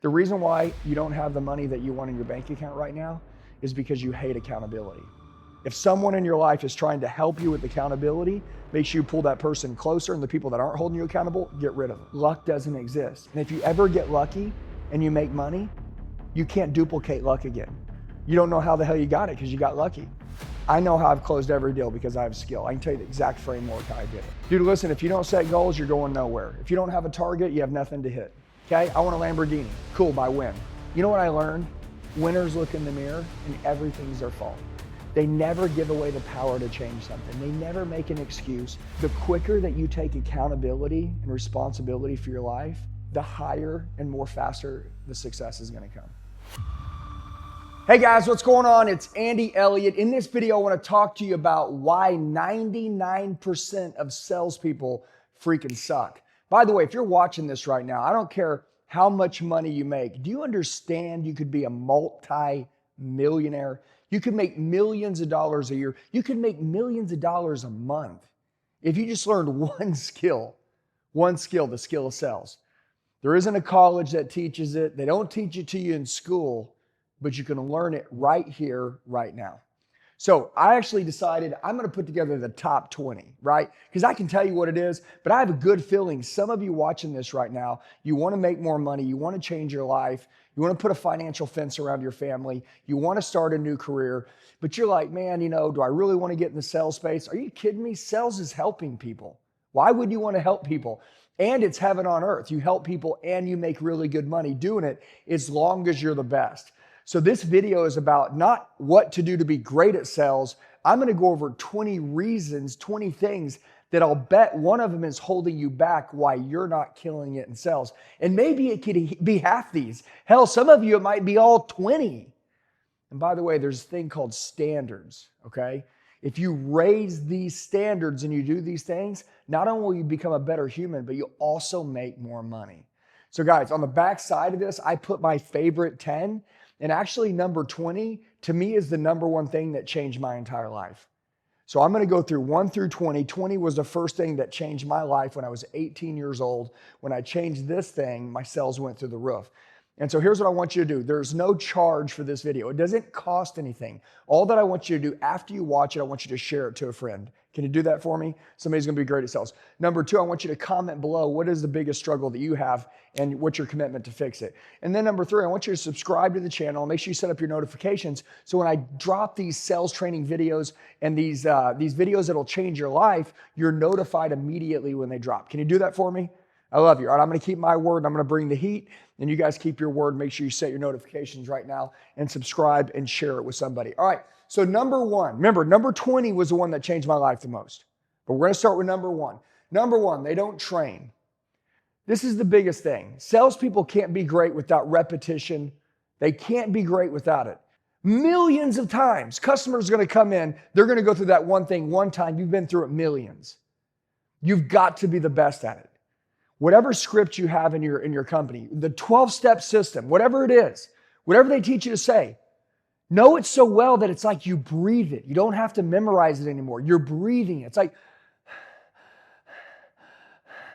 The reason why you don't have the money that you want in your bank account right now is because you hate accountability. If someone in your life is trying to help you with accountability, make sure you pull that person closer, and the people that aren't holding you accountable, get rid of them. Luck doesn't exist. And if you ever get lucky and you make money, you can't duplicate luck again. You don't know how the hell you got it because you got lucky. I know how I've closed every deal because I have skill. I can tell you the exact framework how I did it. Dude, listen, if you don't set goals, you're going nowhere. If you don't have a target, you have nothing to hit. Okay, I want a Lamborghini. Cool, by when? You know what I learned? Winners look in the mirror and everything's their fault. They never give away the power to change something. They never make an excuse. The quicker that you take accountability and responsibility for your life, the higher and more faster the success is gonna come. Hey guys, what's going on? It's Andy Elliott. In this video, I want to talk to you about why 99% of salespeople freaking suck. By the way, if you're watching this right now, I don't care how much money you make. Do you understand you could be a multi-millionaire? You could make millions of dollars a year. You could make millions of dollars a month if you just learned one skill, the skill of sales. There isn't a college that teaches it. They don't teach it to you in school, but you can learn it right here, right now. So I actually decided I'm gonna put together the top 20, right? Because I can tell you what it is, but I have a good feeling some of you watching this right now, you wanna make more money, you wanna change your life, you wanna put a financial fence around your family, you wanna start a new career, but you're like, man, do I really wanna get in the sales space? Are you kidding me? Sales is helping people. Why would you wanna help people? And it's heaven on earth. You help people and you make really good money doing it as long as you're the best. So this video is about not what to do to be great at sales. I'm going to go over 20 reasons, 20 things that I'll bet one of them is holding you back why you're not killing it in sales. And maybe it could be half these. Hell, some of you, it might be all 20. And by the way, there's a thing called standards, okay? If you raise these standards and you do these things, not only will you become a better human, but you'll also make more money. So guys, on the back side of this, I put my favorite 10. And actually number 20 to me is the number one thing that changed my entire life. So I'm going to go through 1 through 20. 20 was the first thing that changed my life when I was 18 years old. When I changed this thing, my sales went through the roof. And so here's what I want you to do. There's no charge for this video. It doesn't cost anything. All that I want you to do after you watch it, I want you to share it to a friend. Can you do that for me? Somebody's going to be great at sales. Number 2, I want you to comment below what is the biggest struggle that you have and what's your commitment to fix it. And then number 3, I want you to subscribe to the channel. Make sure you set up your notifications so when I drop these sales training videos and these videos that'll change your life, you're notified immediately when they drop. Can you do that for me? I love you. All right, I'm going to keep my word. I'm going to bring the heat, and you guys keep your word. Make sure you set your notifications right now and subscribe and share it with somebody. All right, so number 1. Remember, number 20 was the one that changed my life the most. But we're going to start with number 1. Number 1, they don't train. This is the biggest thing. Salespeople can't be great without repetition. They can't be great without it. Millions of times, customers are going to come in. They're going to go through that one thing one time. You've been through it millions. You've got to be the best at it. Whatever script you have in your company, the 12-step system, whatever it is, whatever they teach you to say, know it so well that it's like you breathe it. You don't have to memorize it anymore. You're breathing it.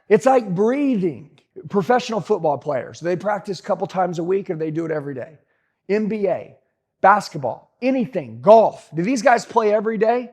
It's like breathing. Professional football players, they practice a couple times a week or they do it every day. NBA, basketball, anything, golf. Do these guys play every day?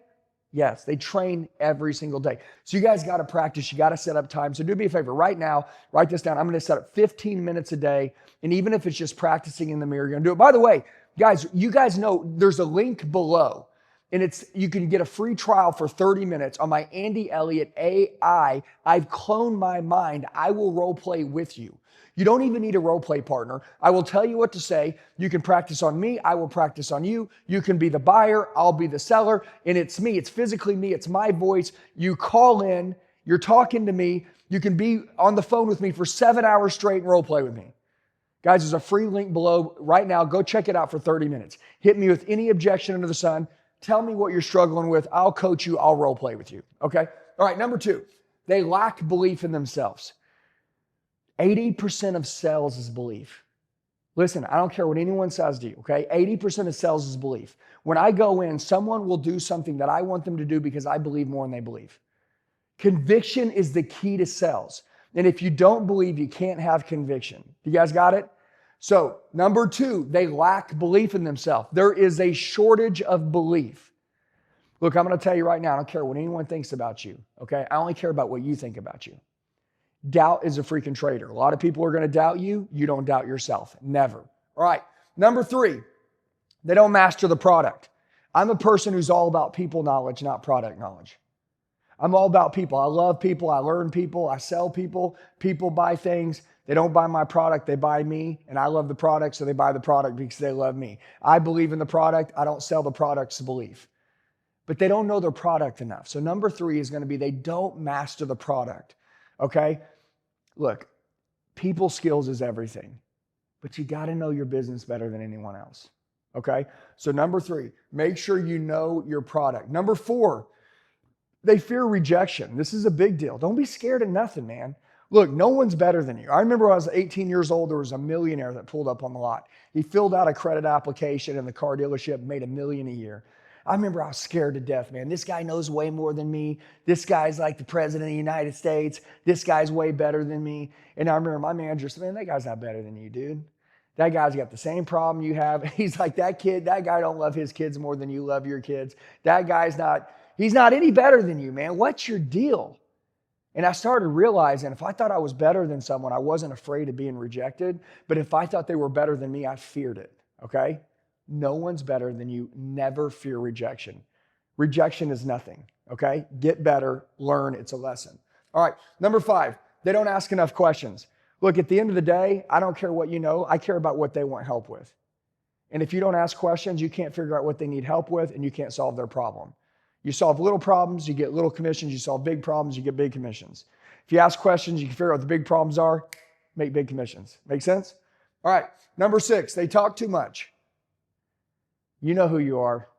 Yes, they train every single day. So you guys got to practice. You got to set up time. So do me a favor right now, write this down. I'm going to set up 15 minutes a day. And even if it's just practicing in the mirror, you're going to do it. By the way, guys, you guys know there's a link below. And you can get a free trial for 30 minutes on my Andy Elliott AI. I've cloned my mind. I will role play with you. You don't even need a role play partner. I will tell you what to say. You can practice on me. I will practice on you. You can be the buyer. I'll be the seller. And it's me. It's physically me. It's my voice. You call in. You're talking to me. You can be on the phone with me for 7 hours straight and role play with me. Guys, there's a free link below right now. Go check it out for 30 minutes. Hit me with any objection under the sun. Tell me what you're struggling with. I'll coach you. I'll role play with you. Okay? All right, number 2, they lack belief in themselves. 80% of sales is belief. Listen, I don't care what anyone says to you, okay? 80% of sales is belief. When I go in, someone will do something that I want them to do because I believe more than they believe. Conviction is the key to sales. And if you don't believe, you can't have conviction. You guys got it? So, number 2, they lack belief in themselves. There is a shortage of belief. Look, I'm going to tell you right now, I don't care what anyone thinks about you, okay? I only care about what you think about you. Doubt is a freaking traitor. A lot of people are going to doubt you. You don't doubt yourself. Never. All right. Number 3, they don't master the product. I'm a person who's all about people knowledge, not product knowledge. I'm all about people. I love people. I learn people. I sell people. People buy things. They don't buy my product. They buy me. And I love the product, so they buy the product because they love me. I believe in the product. I don't sell the product's belief. But they don't know their product enough. So number 3 is going to be they don't master the product. Okay? Look, people skills is everything. But you got to know your business better than anyone else. Okay? So number 3, make sure you know your product. Number 4, they fear rejection. This is a big deal. Don't be scared of nothing, man. Look, no one's better than you. I remember when I was 18 years old, there was a millionaire that pulled up on the lot. He filled out a credit application in the car dealership, made $1 million a year. I remember I was scared to death, man. This guy knows way more than me. This guy's like the president of the United States. This guy's way better than me. And I remember my manager said, man, that guy's not better than you, dude. That guy's got the same problem you have. He's like, that guy don't love his kids more than you love your kids. That guy's he's not any better than you, man. What's your deal? And I started realizing if I thought I was better than someone, I wasn't afraid of being rejected. But if I thought they were better than me, I feared it, okay? No one's better than you. Never fear rejection. Rejection is nothing, okay? Get better, learn, it's a lesson. All right, number 5, they don't ask enough questions. Look, at the end of the day, I don't care what you know. I care about what they want help with. And if you don't ask questions, you can't figure out what they need help with, and you can't solve their problem. You solve little problems, you get little commissions. You solve big problems, you get big commissions. If you ask questions, you can figure out what the big problems are, make big commissions. Make sense? All right, number 6, they talk too much. You know who you are.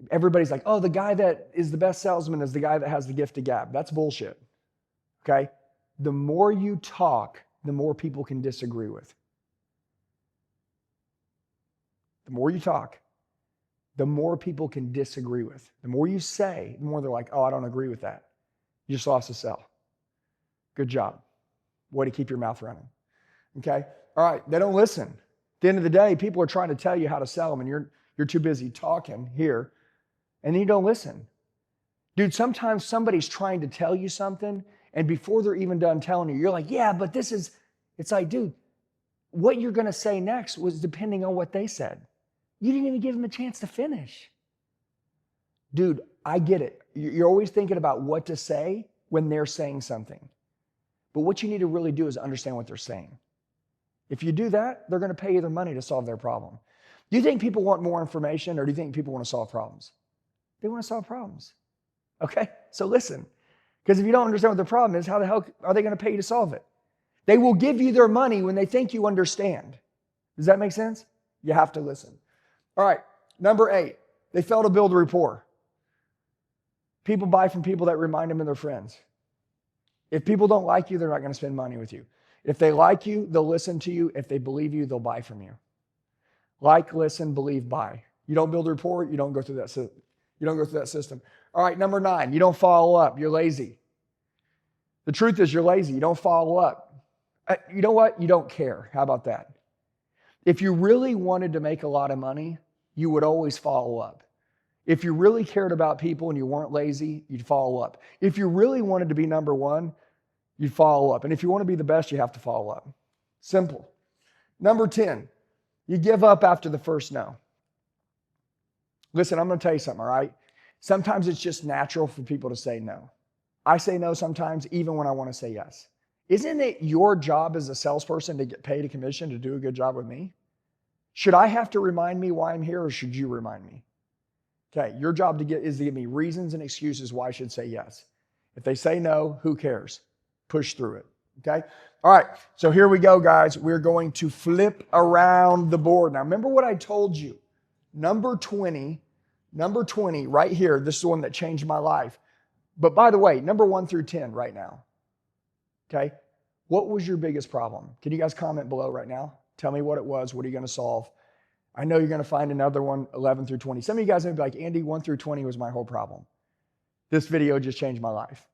Everybody's like, oh, the guy that is the best salesman is the guy that has the gift of gab. That's bullshit, okay? The more you talk, the more people can disagree with. The more you talk, the more people can disagree with. The more you say, the more they're like, oh, I don't agree with that. You just lost a sell. Good job. Way to keep your mouth running. Okay? All right, they don't listen. At the end of the day, people are trying to tell you how to sell them, and you're too busy talking here, and then you don't listen. Dude, sometimes somebody's trying to tell you something, and before they're even done telling you, you're like, yeah, but it's like, dude, what you're going to say next was depending on what they said. You didn't even give them a chance to finish. Dude, I get it. You're always thinking about what to say when they're saying something. But what you need to really do is understand what they're saying. If you do that, they're going to pay you their money to solve their problem. Do you think people want more information, or do you think people want to solve problems? They want to solve problems. Okay? So listen. Because if you don't understand what the problem is, how the hell are they going to pay you to solve it? They will give you their money when they think you understand. Does that make sense? You have to listen. All right, number 8, they fail to build rapport. People buy from people that remind them of their friends. If people don't like you, they're not going to spend money with you. If they like you, they'll listen to you. If they believe you, they'll buy from you. Like, listen, believe, buy. You don't build rapport, you don't go through that system. All right, number 9, you don't follow up. You're lazy. The truth is you're lazy. You don't follow up. You know what? You don't care. How about that? If you really wanted to make a lot of money, you would always follow up. If you really cared about people and you weren't lazy, you'd follow up. If you really wanted to be number 1, you'd follow up. And if you want to be the best, you have to follow up. Simple. Number 10, you give up after the first no. Listen, I'm going to tell you something, all right? Sometimes it's just natural for people to say no. I say no sometimes, even when I want to say yes. Isn't it your job as a salesperson to get paid a commission to do a good job with me? Should I have to remind me why I'm here, or should you remind me? Okay, your job is to give me reasons and excuses why I should say yes. If they say no, who cares? Push through it, okay? All right, so here we go, guys. We're going to flip around the board. Now, remember what I told you. Number 20, right here, this is the one that changed my life. But by the way, number 1 through 10 right now, okay? What was your biggest problem? Can you guys comment below right now? Tell me what it was. What are you going to solve? I know you're going to find another one, 11 through 20. Some of you guys may be like, Andy, 1 through 20 was my whole problem. This video just changed my life.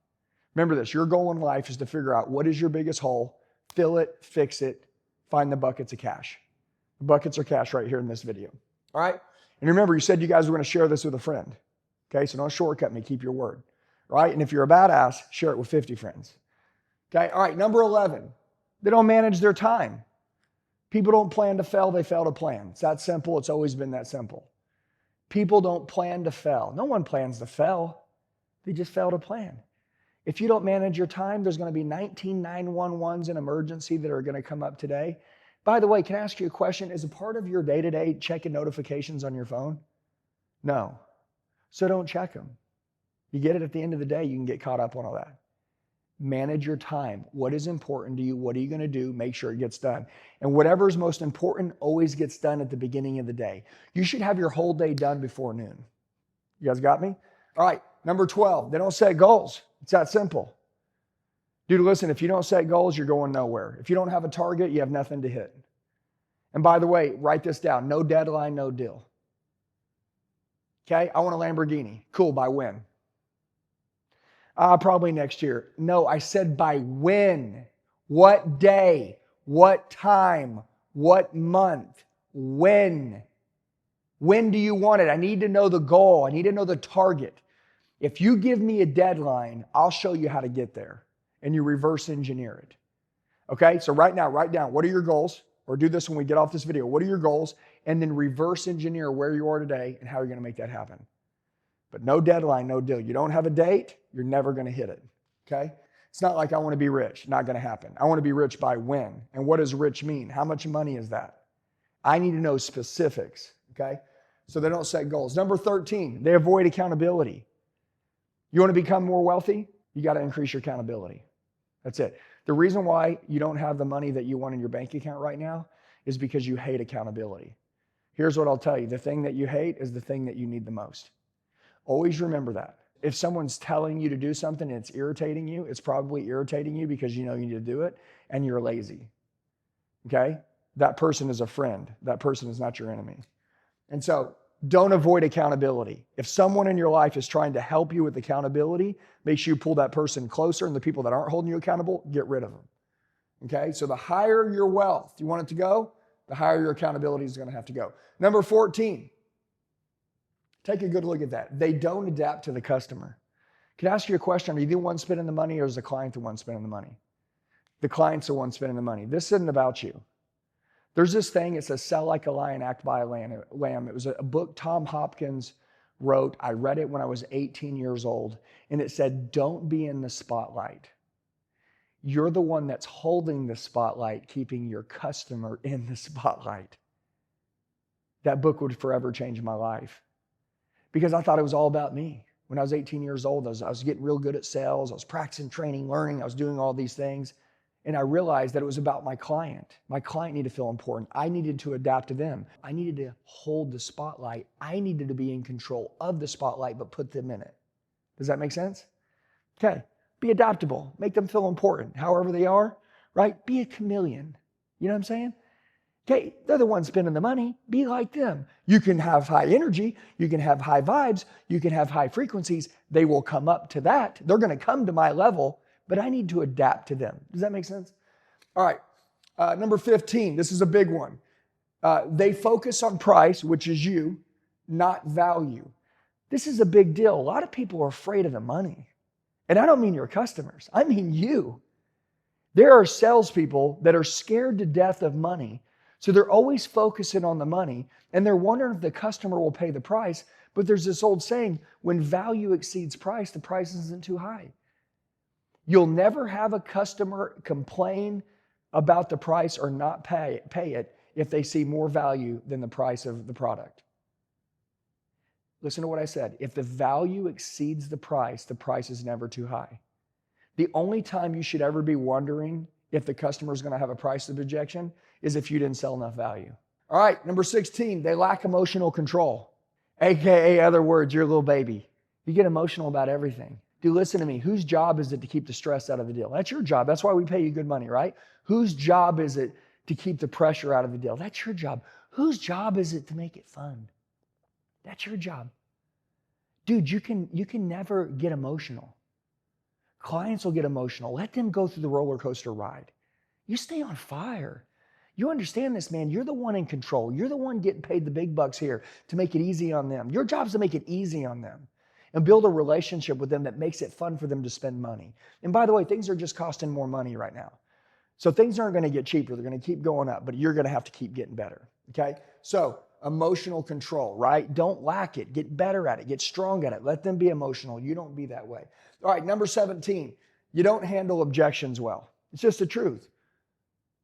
Remember this, your goal in life is to figure out what is your biggest hole, fill it, fix it, find the buckets of cash. The buckets are cash right here in this video. All right? And remember, you said you guys were going to share this with a friend. Okay? So don't shortcut me. Keep your word. Right? And if you're a badass, share it with 50 friends. Okay? All right. Number 11. They don't manage their time. People don't plan to fail. They fail to plan. It's that simple. It's always been that simple. People don't plan to fail. No one plans to fail. They just fail to plan. If you don't manage your time, there's going to be 19 911s in emergency that are going to come up today. By the way, can I ask you a question? Is a part of your day-to-day checking notifications on your phone? No. So don't check them. You get it at the end of the day, you can get caught up on all that. Manage your time. What is important to you? What are you going to do? Make sure it gets done. And whatever is most important always gets done at the beginning of the day. You should have your whole day done before noon. You guys got me? All right. Number 12, they don't set goals. It's that simple. Dude, listen, if you don't set goals, you're going nowhere. If you don't have a target, you have nothing to hit. And by the way, write this down. No deadline, no deal. Okay? I want a Lamborghini. Cool, by when? Probably next year. No, I said by when? What day? What time? What month? When? When do you want it? I need to know the goal. I need to know the target. If you give me a deadline, I'll show you how to get there. And you reverse engineer it. Okay? So right now, write down, what are your goals? Or do this when we get off this video. What are your goals? And then reverse engineer where you are today and how you're going to make that happen. But no deadline, no deal. You don't have a date, you're never going to hit it. Okay? It's not like I want to be rich. Not going to happen. I want to be rich by when? And what does rich mean? How much money is that? I need to know specifics. Okay? So they don't set goals. Number 13, they avoid accountability. You want to become more wealthy? You got to increase your accountability. That's it. The reason why you don't have the money that you want in your bank account right now is because you hate accountability. Here's what I'll tell you. The thing that you hate is the thing that you need the most. Always remember that. If someone's telling you to do something and it's irritating you, it's probably irritating you because you know you need to do it and you're lazy. Okay? That person is a friend. That person is not your enemy. And so don't avoid accountability. If someone in your life is trying to help you with accountability, make sure you pull that person closer, and the people that aren't holding you accountable, get rid of them. Okay? So the higher your wealth you want it to go, the higher your accountability is going to have to go. Number 14. Take a good look at that. They don't adapt to the customer. Can I ask you a question? Are you the one spending the money, or is the client the one spending the money? The client's the one spending the money. This isn't about you. There's this thing, it says, sell like a lion, act by a lamb. It was a book Tom Hopkins wrote. I read it when I was 18 years old. And it said, don't be in the spotlight. You're the one that's holding the spotlight, keeping your customer in the spotlight. That book would forever change my life. Because I thought it was all about me. When I was 18 years old, I was getting real good at sales. I was practicing, training, learning. I was doing all these things. And I realized that it was about my client. My client needed to feel important. I needed to adapt to them. I needed to hold the spotlight. I needed to be in control of the spotlight, but put them in it. Does that make sense? Okay. Be adaptable. Make them feel important, however they are, right? Be a chameleon. You know what I'm saying? Okay, they're the ones spending the money. Be like them. You can have high energy. You can have high vibes. You can have high frequencies. They will come up to that. They're going to come to my level, but I need to adapt to them. Does that make sense? All right, number 15. This is a big one. They focus on price, which is you, not value. This is a big deal. A lot of people are afraid of the money. And I don't mean your customers. I mean you. There are salespeople that are scared to death of money. So they're always focusing on the money, and they're wondering if the customer will pay the price. But there's this old saying, when value exceeds price, the price isn't too high. You'll never have a customer complain about the price or not pay it if they see more value than the price of the product. Listen to what I said. If the value exceeds the price is never too high. The only time you should ever be wondering if the customer is going to have a price of rejection is if you didn't sell enough value. All right, number 16, they lack emotional control. AKA, other words, you're a little baby. You get emotional about everything. Dude, listen to me. Whose job is it to keep the stress out of the deal? That's your job. That's why we pay you good money, right? Whose job is it to keep the pressure out of the deal? That's your job. Whose job is it to make it fun? That's your job. Dude, you can never get emotional. Clients will get emotional. Let them go through the roller coaster ride. You stay on fire. You understand this, man. You're the one in control. You're the one getting paid the big bucks here to make it easy on them. Your job's to make it easy on them and build a relationship with them that makes it fun for them to spend money. And by the way, things are just costing more money right now. So things aren't going to get cheaper. They're going to keep going up, but you're going to have to keep getting better. Okay? So emotional control, right? Don't lack it. Get better at it. Get strong at it. Let them be emotional. You don't be that way. All right, number 17, you don't handle objections well. It's just the truth.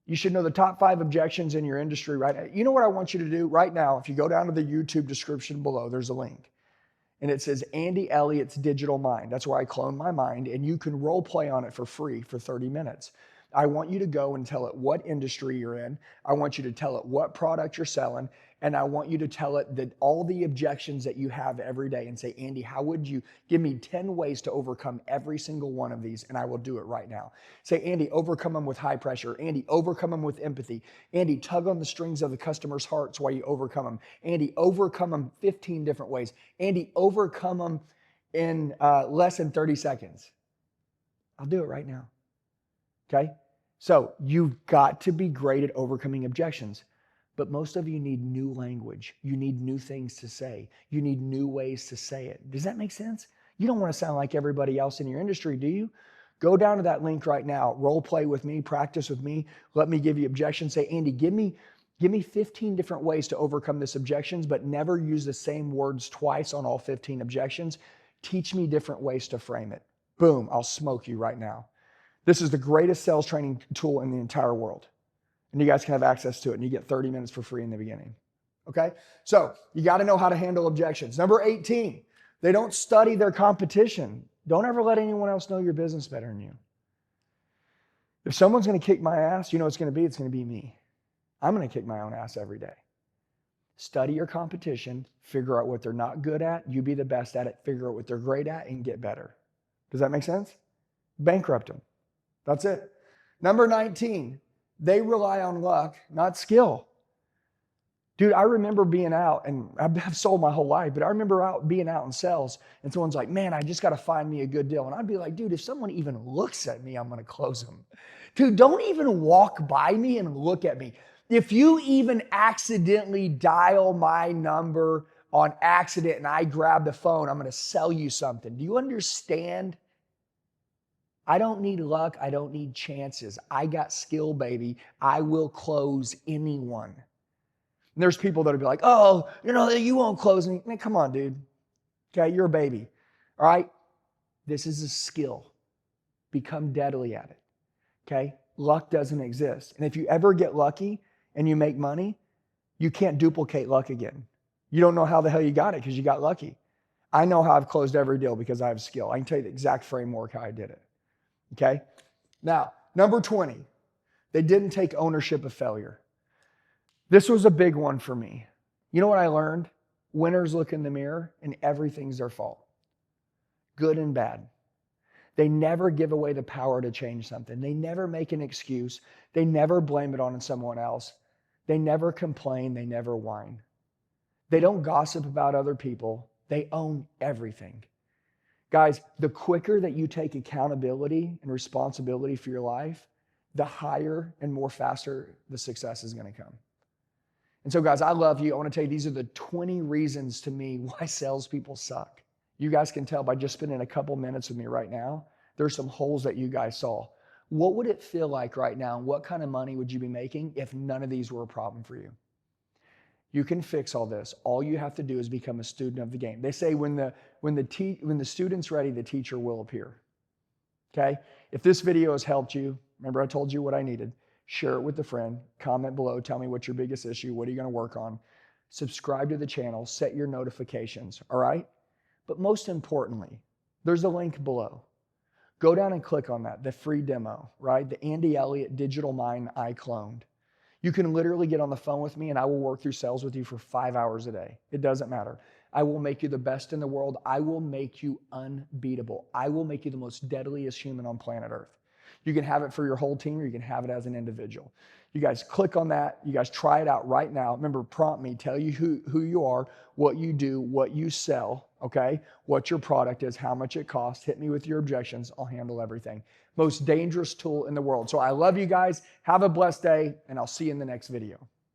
You should know the top 5 objections in your industry right now. You know what I want you to do right now? If you go down to the YouTube description below, there's a link. And it says Andy Elliott's Digital Mind. That's where I clone my mind, and you can role play on it for free for 30 minutes. I want you to go and tell it what industry you're in. I want you to tell it what product you're selling. And I want you to tell it that all the objections that you have every day and say, Andy, how would you give me 10 ways to overcome every single one of these? And I will do it right now. Say, Andy, overcome them with high pressure. Andy, overcome them with empathy. Andy, tug on the strings of the customer's hearts while you overcome them. Andy, overcome them 15 different ways. Andy, overcome them in less than 30 seconds. I'll do it right now. Okay? So you've got to be great at overcoming objections. But most of you need new language. You need new things to say. You need new ways to say it. Does that make sense? You don't want to sound like everybody else in your industry, do you? Go down to that link right now. Role play with me. Practice with me. Let me give you objections. Say, Andy, give me 15 different ways to overcome this objections, but never use the same words twice on all 15 objections. Teach me different ways to frame it. Boom, I'll smoke you right now. This is the greatest sales training tool in the entire world. And you guys can have access to it, and you get 30 minutes for free in the beginning. Okay? So you got to know how to handle objections. Number 18, they don't study their competition. Don't ever let anyone else know your business better than you. If someone's going to kick my ass, you know what it's going to be me. I'm going to kick my own ass every day. Study your competition, figure out what they're not good at, you be the best at it, figure out what they're great at, and get better. Does that make sense? Bankrupt them. That's it. Number 19, they rely on luck, not skill. Dude, I remember being out, and I've sold my whole life, but I remember being out in sales, and someone's like, man, I just got to find me a good deal. And I'd be like, dude, if someone even looks at me, I'm going to close them. Dude, don't even walk by me and look at me. If you even accidentally dial my number on accident and I grab the phone, I'm going to sell you something. Do you understand? I don't need luck. I don't need chances. I got skill, baby. I will close anyone. And there's people that'll be like, oh, you won't close me. Man, come on, dude. Okay, you're a baby. All right? This is a skill. Become deadly at it. Okay? Luck doesn't exist. And if you ever get lucky and you make money, you can't duplicate luck again. You don't know how the hell you got it because you got lucky. I know how I've closed every deal because I have skill. I can tell you the exact framework how I did it. Okay? Now, number 20, they didn't take ownership of failure. This was a big one for me. You know what I learned? Winners look in the mirror and everything's their fault. Good and bad. They never give away the power to change something. They never make an excuse. They never blame it on someone else. They never complain. They never whine. They don't gossip about other people. They own everything. Guys, the quicker that you take accountability and responsibility for your life, the higher and more faster the success is going to come. And so, guys, I love you. I want to tell you, these are the 20 reasons to me why salespeople suck. You guys can tell by just spending a couple minutes with me right now, there's some holes that you guys saw. What would it feel like right now? What kind of money would you be making if none of these were a problem for you? You can fix all this. All you have to do is become a student of the game. They say when the student's ready, the teacher will appear. Okay? If this video has helped you, remember I told you what I needed. Share it with a friend. Comment below. Tell me what's your biggest issue. What are you going to work on? Subscribe to the channel. Set your notifications. All right? But most importantly, there's a link below. Go down and click on that, the free demo, right? The Andy Elliott Digital Mind I cloned. You can literally get on the phone with me and I will work through sales with you for 5 hours a day. It doesn't matter. I will make you the best in the world. I will make you unbeatable. I will make you the most deadliest human on planet Earth. You can have it for your whole team or you can have it as an individual. You guys click on that. You guys try it out right now. Remember, prompt me, tell you who you are, what you do, what you sell, okay? What your product is, how much it costs. Hit me with your objections. I'll handle everything. Most dangerous tool in the world. So I love you guys. Have a blessed day, and I'll see you in the next video.